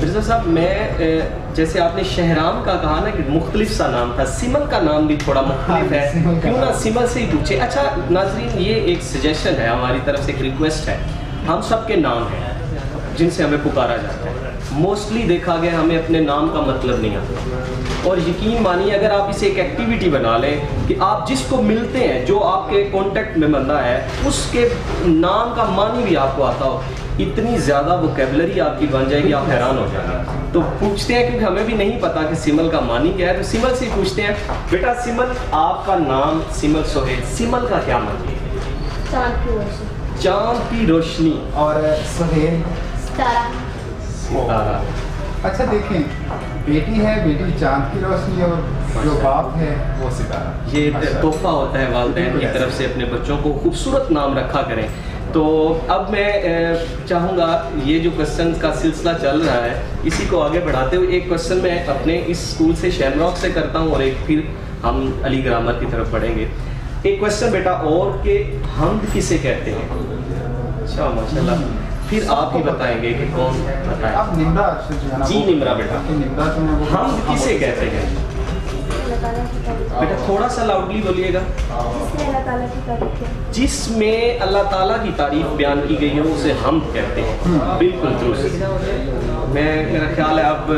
S2: مرزا صاحب میں جیسے آپ نے شہرام کا کہا نا کہ مختلف سا نام تھا، سمل کا نام بھی تھوڑا مختلف ہے، کیوں نہ سمل سے ہی پوچھے؟ اچھا ناظرین یہ ایک سجیشن ہے ہماری طرف سے، ایک ریکویسٹ ہے، ہم سب کے نام ہیں جن سے ہمیں پکارا جاتا ہے، موسٹلی دیکھا گیا ہمیں اپنے نام کا مطلب نہیں آتا، اور یقین مانیے اگر آپ اسے ایک ایکٹیویٹی بنا لیں کہ آپ جس کو ملتے ہیں، جو آپ کے کانٹیکٹ میں بندہ ہے، اس کے نام کا معنی بھی آپ کو آتا ہو، اتنی زیادہ ووکیبلری آپ کی بن جائے گی، آپ حیران ہو جائیں گے۔ تو پوچھتے ہیں کیونکہ ہمیں بھی نہیں پتا کہ سمل کا معنی کیا ہے، تو سمل سے ہی پوچھتے ہیں، بیٹا سمل آپ کا نام سمل سہیل، سمل کا کیا معنی ہے؟
S3: چاند کی روشنی۔
S2: چاند کی روشنی۔
S1: اور سہیل؟
S3: ستارہ۔
S2: ستارہ۔
S1: اچھا دیکھیں، بیٹی ہے، بیٹی چاند کی روشنی، اور جو باپ ہے وہ ستارہ۔
S2: یہ تحفہ ہوتا ہے والدین کی طرف سے، اپنے بچوں کو خوبصورت نام رکھا کریں۔ تو اب میں چاہوں گا یہ جو کوسچن کا سلسلہ چل رہا ہے اسی کو آگے بڑھاتے ہوئے ایک کوسچن میں اپنے اس اسکول سے شیمراک سے کرتا ہوں، اور ایک پھر ہم علی گرامر کی طرف پڑھیں گے۔ ایک کوسچن بیٹا اور کہ حمد کسے کہتے ہیں؟ اچھا ماشاء اللہ، پھر آپ ہی بتائیں گے کہ کون بتائیں؟
S1: اب نمرہ جو ہے نا،
S2: جی نمرہ بیٹا،
S1: نمرہ جو ہے وہ
S2: حمد کسے کہتے ہیں؟
S3: اللہ تعالیٰ کی تعریف۔
S2: بیٹا تھوڑا سا لاؤڈلی بولیے گا۔
S3: جس نے اللہ تعالیٰ کی تعریف کی۔
S2: جس میں اللہ تعالیٰ کی تعریف بیان کی گئی ہو اسے حمد کہتے ہیں، بالکل درست۔ میں میرا خیال ہے اب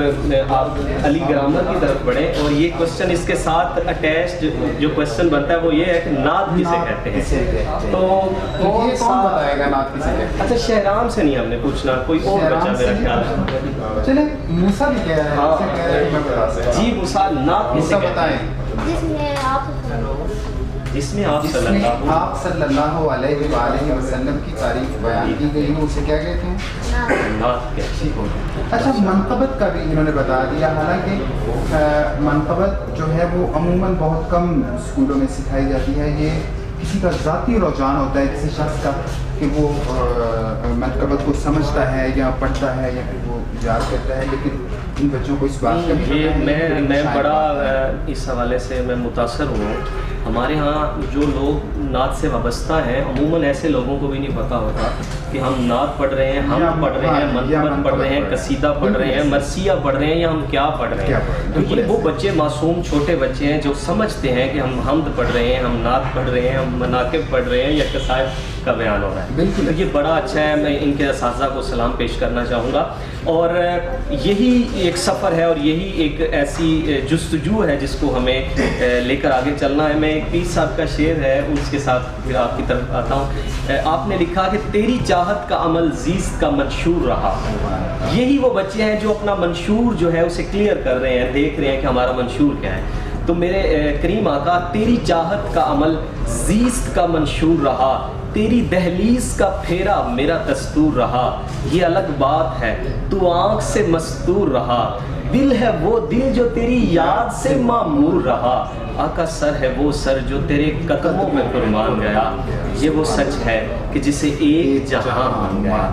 S2: آپ علی گرامر کی طرف بڑھیں، اور یہ کوسچن اس کے ساتھ اٹیچڈ جو کوسچن بنتا ہے وہ یہ ہے کہ نعت کسے کہتے ہیں؟ تو
S1: کون بتائے گا نعت کسے کہتے ہیں؟
S2: اچھا شہرام سے نہیں ہم نے پوچھنا، کوئی اور بچہ میرا خیال ہے۔
S1: چلیں موسیٰ بھی کہہ رہے ہیں، میں بتا سکتا ہوں۔
S2: جی موسیٰ، نعت کسے
S1: موسیٰ
S2: کہتے
S1: بتائیں۔
S2: ہیں؟
S3: جس میں آپ
S2: جس میں آپ
S1: جس
S2: صلی
S1: میں
S2: اللہ
S1: آپ صلی اللہ علیہ وآلہ وسلم کی تعریف بیان کی گئی ہو اسے کیا کہتے ہیں؟
S2: نعت کہتے ہیں۔
S1: اچھا منقبت کا بھی انہوں نے بتا دیا، حالانکہ منقبت جو ہے وہ عموماً بہت کم اسکولوں میں سکھائی جاتی ہے، یہ کسی کا ذاتی رجحان ہوتا ہے کسی شخص کا کہ وہ منقبت کو سمجھتا ہے یا پڑھتا ہے یا پھر وہ یاد کرتا ہے، لیکن ان بچوں کو اس بات کا بھی پتہ
S2: یہ
S1: ہے
S2: میں
S1: کہ
S2: بڑا اس حوالے سے میں متاثر ہوں۔ ہمارے ہاں جو لوگ نعت سے وابستہ ہیں عموماً ایسے لوگوں کو بھی نہیں پتہ ہوتا کہ ہم نعت پڑھ رہے ہیں، ہم پڑھ رہے ہیں، منقبت پڑھ رہے ہیں، قصیدہ پڑھ رہے ہیں، مرثیہ پڑھ رہے ہیں، یا ہم کیا پڑھ رہے ہیں۔ تو یہ وہ بچے معصوم چھوٹے بچے ہیں جو سمجھتے ہیں کہ ہم حمد پڑھ رہے ہیں، ہم نعت پڑھ رہے ہیں، ہم مناقب پڑھ رہے ہیں یا قصائد کا بیان ہو رہا ہے۔
S1: بالکل،
S2: یہ بڑا اچھا ہے، میں ان کے اساتذہ کو سلام پیش کرنا چاہوں گا، اور یہی ایک سفر ہے اور یہی ایک ایسی جستجو ہے جس کو ہمیں لے کر آگے چلنا ہے۔ میں ایک پیر صاحب کا شعر ہے اس کے ساتھ پھر آپ کی طرف آتا ہوں۔ آپ نے لکھا کہ تیری چاہت کا عمل زیست کا منشور رہا۔ یہی وہ بچے ہیں جو اپنا منشور جو ہے اسے کلیئر کر رہے ہیں، دیکھ رہے ہیں کہ ہمارا منشور کیا ہے۔ تو میرے کریم آقا، تیری چاہت کا عمل زیست کا منشور رہا، تیری دہلیز کا پھیرا میرا دستور رہا، یہ الگ بات ہے تو آنکھ سے مستور رہا، دل ہے وہ دل جو تیری یاد سے معمور رہا، آقا سر ہے وہ سر جو تیرے قدموں میں قربان گیا، یہ وہ سچ ہے کہ جسے ایک جہاں مان گیا۔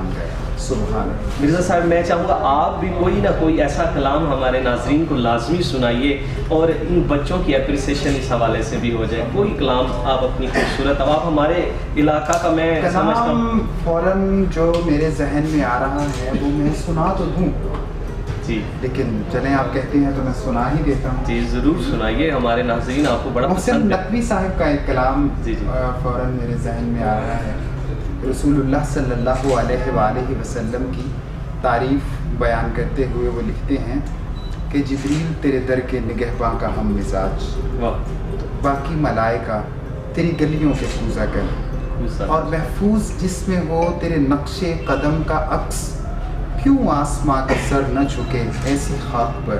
S1: سبحان
S2: مرزا صاحب میں چاہوں گا آپ بھی کوئی نہ کوئی ایسا کلام ہمارے ناظرین کو لازمی سنائیے، اور ان بچوں کی اپریسیشن اس حوالے سے بھی ہو جائے۔ کوئی کلام آپ اپنی خوبصورت، اب آپ ہمارے علاقہ کا میں سمجھتا ہوں
S1: کلام فوراً جو میرے ذہن میں آ رہا ہے وہ میں سنا تو دوں،
S2: جی
S1: لیکن چلیں آپ کہتے ہیں تو میں سنا ہی دیتا ہوں۔
S2: جی ضرور سنائیے، ہمارے ناظرین آپ کو بڑا
S1: محسن
S2: پسند ہے۔
S1: نقوی صاحب کا ایک کلام
S2: جی جی
S1: فوراً میرے ذہن میں آ رہا ہے۔ رسول اللہ صلی اللہ علیہ وآلہ وسلم کی تعریف بیان کرتے ہوئے وہ لکھتے ہیں کہ جبریل تیرے در کے نگہباں کا ہم مزاج، باقی ملائکہ تیری گلیوں کے پوزا کر، اور محفوظ جس میں وہ تیرے نقش قدم کا عکس، کیوں آسماں کا سر نہ جھکے ایسی خاک پر،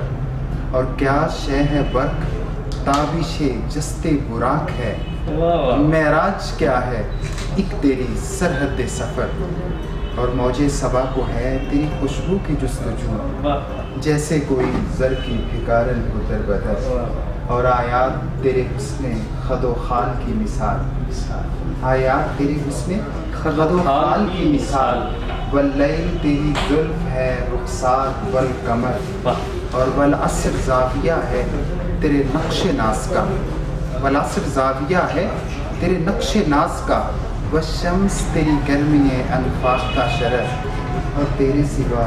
S1: اور کیا شے ہے برق تابش جستے براق ہے، معراج کیا ہے ایک تیری سرحد سفر، اور موج صبا کو ہے تیری خوشبو کی جستجو، جیسے کوئی زر کی پھکارن ہو در بدر، اور آیات تیرے حسن خد و خال کی مثال، آیات تیرے حسن خد و خال کی مثال، واللیل تیری زلف ہے رخسار والقمر، اور والعصر زاویہ ہے تیرے نقش ناز کا، والعصر زاویہ ہے تیرے نقش ناز کا، والشمس تیری گرمی انفاق کا شرف، اور تیرے سوا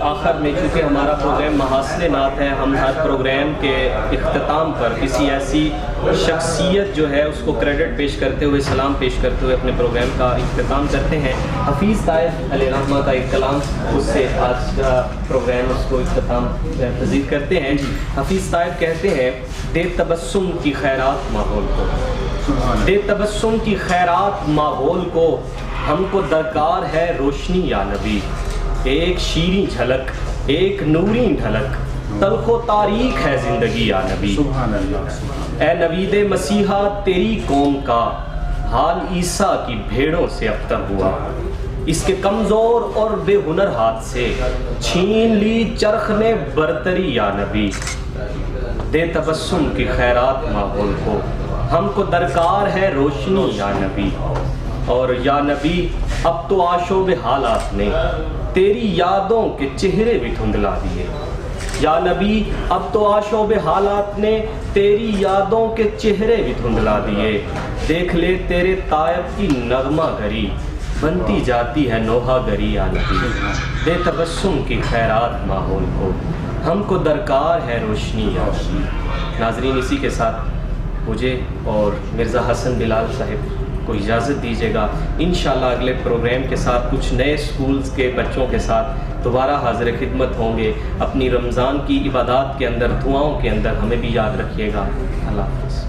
S2: آخر میں چونکہ ہمارا پروگرام محاسن نعت ہے، ہم ہر پروگرام کے اختتام پر کسی ایسی شخصیت جو ہے اس کو کریڈٹ پیش کرتے ہوئے، سلام پیش کرتے ہوئے اپنے پروگرام کا اختتام کرتے ہیں۔ حفیظ طائب علیہ رحمہ کا ایک کلام، اس سے آج کا پروگرام اس کو اختتام پذیر کرتے ہیں۔ حفیظ طائب کہتے ہیں، دے تبسم کی خیرات ماحول کو، دے تبسم کی خیرات ماحول کو، ہم کو درکار ہے روشنی یا نبی، ایک شیریں جھلک، ایک نوری ڈھلک، تلخ و تاریک ہے زندگی یا نبی۔
S1: سبحان اللہ۔
S2: اے نوید مسیحا تیری قوم کا حال عیسیٰ کی بھیڑوں سے ابتر ہوا، اس کے کمزور اور بے ہنر ہاتھ سے چھین لی چرخ نے برتری یا نبی۔ دے تبسم کی خیرات ماحول کو، ہم کو درکار ہے روشنی یا نبی۔ اور یا نبی اب تو آشوب حالات نے تیری یادوں کے چہرے بھی دھندلا دیے، یا نبی اب تو آشوب حالات نے تیری یادوں کے چہرے بھی دھندلا دیے۔ دیکھ لے تیرے طائب کی نغمہ گری، بنتی جاتی ہے نوحہ گری یا نبی۔ دے تبسم کی خیرات ماحول کو، ہم کو درکار ہے روشنی یا نبی۔ ناظرین، اسی کے ساتھ مجھے اور مرزا حسن بلال صاحب کو اجازت دیجیے گا۔ انشاءاللہ اگلے پروگرام کے ساتھ کچھ نئے سکولز کے بچوں کے ساتھ دوبارہ حاضر خدمت ہوں گے۔ اپنی رمضان کی عبادات کے اندر، دعاؤں کے اندر ہمیں بھی یاد رکھیے گا۔ اللہ حافظ۔